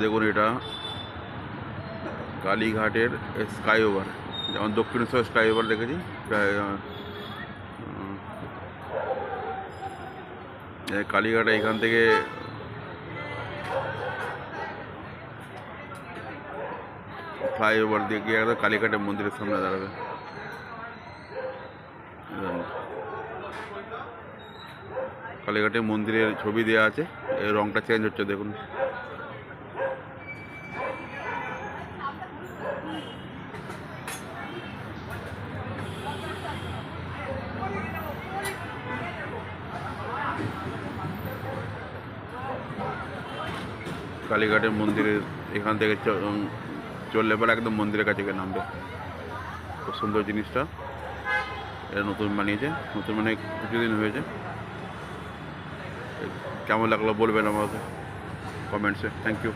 দেখুন এটা কালীঘাটের স্কাইওভার, যেমন দক্ষিণেশ্বর স্কাইওভার দেখেছি প্রায় কালীঘাটে এখান থেকে ফ্লাইওভার দিয়ে গিয়ে একদম কালীঘাটের মন্দিরের সামনে দাঁড়াবে। কালীঘাটের মন্দিরের ছবি দেওয়া আছে, এই রংটা চেঞ্জ হচ্ছে দেখুন। কালীঘাটের মন্দিরের এখান থেকে চললে পরে একদম মন্দিরের কাছে গিয়ে নামবে। খুব সুন্দর জিনিসটা, এটা নতুন বানিয়েছে, নতুন মানে কিছুদিন হয়েছে। কেমন লাগলো বলবেন আমাকে কমেন্টসে। Thank you.